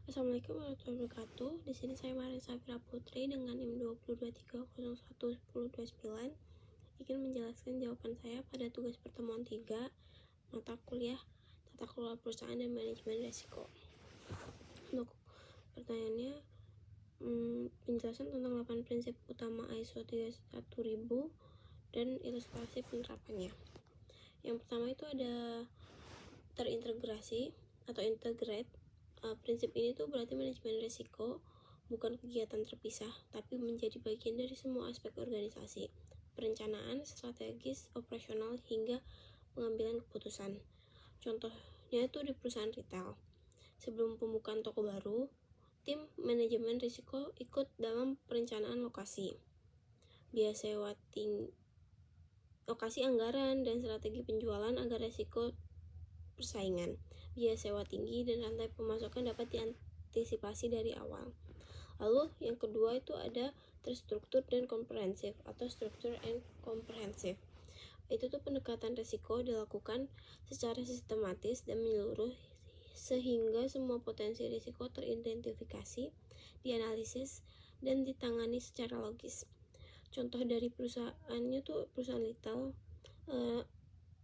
Assalamualaikum warahmatullahi wabarakatuh. Di sini saya Maria Safira Putri dengan NIM 2023011029 ingin menjelaskan jawaban saya pada tugas pertemuan 3 mata kuliah Tata Kelola Perusahaan dan Manajemen Risiko. Untuk pertanyaannya, penjelasan tentang 8 prinsip utama ISO 31000 dan ilustrasi penerapannya. Yang pertama itu ada terintegrasi atau integrate. Prinsip ini tuh berarti manajemen risiko bukan kegiatan terpisah, tapi menjadi bagian dari semua aspek organisasi, perencanaan, strategis, operasional, hingga pengambilan keputusan. Contohnya itu di perusahaan retail. Sebelum pembukaan toko baru, tim manajemen risiko ikut dalam perencanaan lokasi, biaya sewa lokasi, anggaran, dan strategi penjualan agar risiko persaingan, biaya sewa tinggi, dan rantai pemasukan dapat diantisipasi dari awal. Lalu yang kedua itu ada terstruktur dan komprehensif atau structure and comprehensive. Itu tuh pendekatan risiko dilakukan secara sistematis dan menyeluruh sehingga semua potensi risiko teridentifikasi, dianalisis, dan ditangani secara logis. Contoh dari perusahaannya tuh perusahaan retail.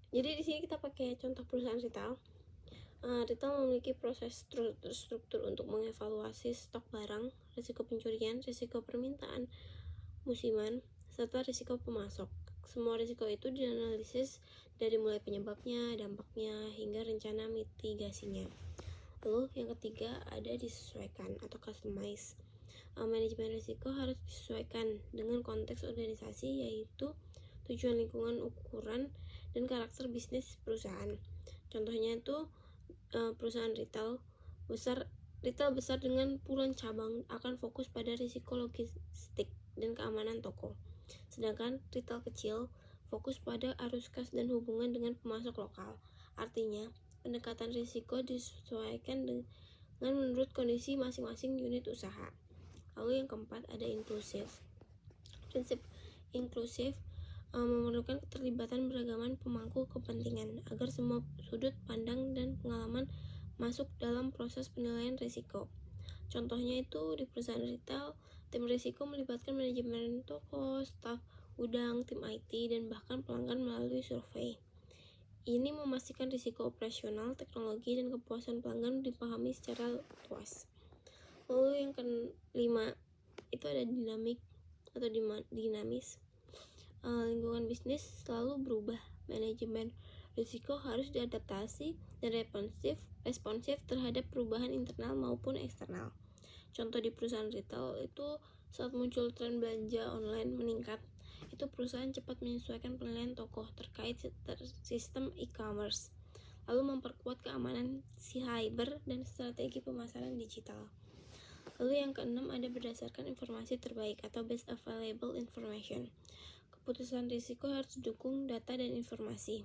Jadi di sini kita pakai contoh perusahaan retail. Retail memiliki proses terstruktur untuk mengevaluasi stok barang, risiko pencurian, risiko permintaan musiman, serta risiko pemasok. Semua risiko itu dianalisis dari mulai penyebabnya, dampaknya, hingga rencana mitigasinya. Lalu yang ketiga ada disesuaikan atau customize. Manajemen risiko harus disesuaikan dengan konteks organisasi, yaitu tujuan lingkungan, ukuran, dan karakter bisnis perusahaan. Contohnya itu perusahaan retail besar dengan puluhan cabang akan fokus pada risiko logistik dan keamanan toko. Sedangkan retail kecil fokus pada arus kas dan hubungan dengan pemasok lokal. Artinya, pendekatan risiko disesuaikan dengan menurut kondisi masing-masing unit usaha. Lalu yang keempat ada inklusif. Prinsip inklusif memerlukan keterlibatan beragaman pemangku kepentingan agar semua sudut pandang dan pengalaman masuk dalam proses penilaian risiko. Contohnya itu di perusahaan retail, tim risiko melibatkan manajemen toko, staf gudang, tim IT, dan bahkan pelanggan melalui survei. Ini memastikan risiko operasional, teknologi, dan kepuasan pelanggan dipahami secara luas. Lalu yang kelima itu ada dinamik atau dinamis. Lingkungan bisnis selalu berubah. Manajemen risiko harus diadaptasi dan responsif terhadap perubahan internal maupun eksternal. Contoh di perusahaan retail itu saat muncul tren belanja online meningkat, itu perusahaan cepat menyesuaikan penilaian toko terkait sistem e-commerce, lalu memperkuat keamanan cyber dan strategi pemasaran digital. Lalu yang keenam ada berdasarkan informasi terbaik atau best available information. Keputusan risiko harus didukung data dan informasi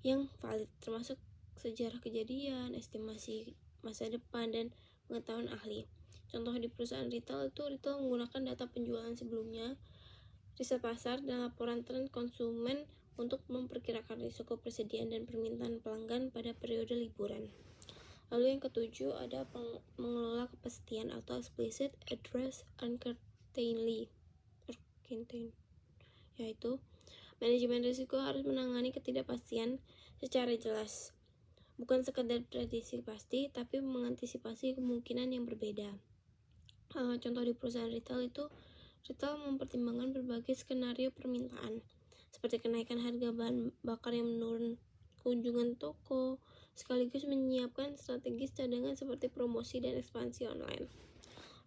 yang valid, termasuk sejarah kejadian, estimasi masa depan, dan pengetahuan ahli. Contoh di perusahaan retail itu retail menggunakan data penjualan sebelumnya, riset pasar, dan laporan tren konsumen untuk memperkirakan risiko persediaan dan permintaan pelanggan pada periode liburan. Lalu yang ketujuh ada mengelola kepastian atau explicit address uncertainty, yaitu manajemen risiko harus menangani ketidakpastian secara jelas, bukan sekadar prediksi pasti, tapi mengantisipasi kemungkinan yang berbeda. Contoh di perusahaan retail itu retail mempertimbangkan berbagai skenario permintaan, seperti kenaikan harga bahan bakar yang menurun kunjungan toko, sekaligus menyiapkan strategi cadangan seperti promosi dan ekspansi online.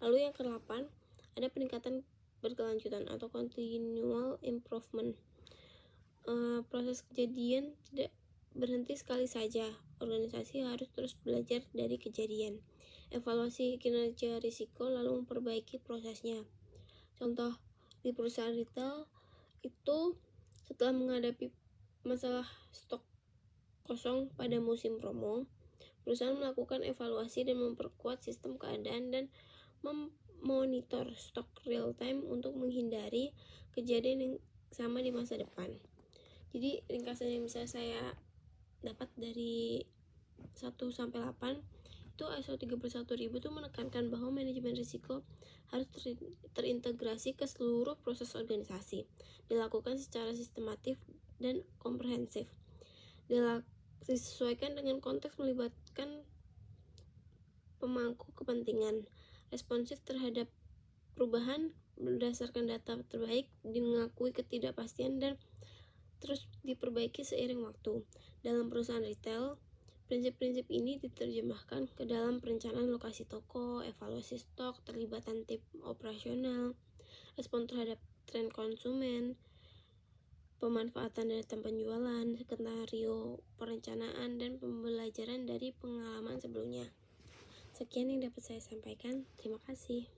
Lalu yang ke-8 ada peningkatan berkelanjutan atau continual improvement. Proses kejadian tidak berhenti sekali saja. Organisasi harus terus belajar dari kejadian, evaluasi kinerja risiko, lalu memperbaiki prosesnya. Contoh di perusahaan retail itu setelah menghadapi masalah stok kosong pada musim promo, perusahaan melakukan evaluasi dan memperkuat sistem keadaan dan memonitor stok real time untuk menghindari kejadian yang sama di masa depan. Jadi ringkasan yang bisa saya dapat dari 1-8 itu ISO 31000 tuh menekankan bahwa manajemen risiko harus terintegrasi ke seluruh proses organisasi, dilakukan secara sistematif dan komprehensif, disesuaikan dengan konteks, melibatkan pemangku kepentingan, responsif terhadap perubahan berdasarkan data terbaik, mengakui ketidakpastian dan terus diperbaiki seiring waktu. Dalam perusahaan retail, prinsip-prinsip ini diterjemahkan ke dalam perencanaan lokasi toko, evaluasi stok, terlibatan tim operasional, respon terhadap tren konsumen, pemanfaatan data penjualan, skenario perencanaan, dan pembelajaran dari pengalaman sebelumnya. Sekian yang dapat saya sampaikan. Terima kasih.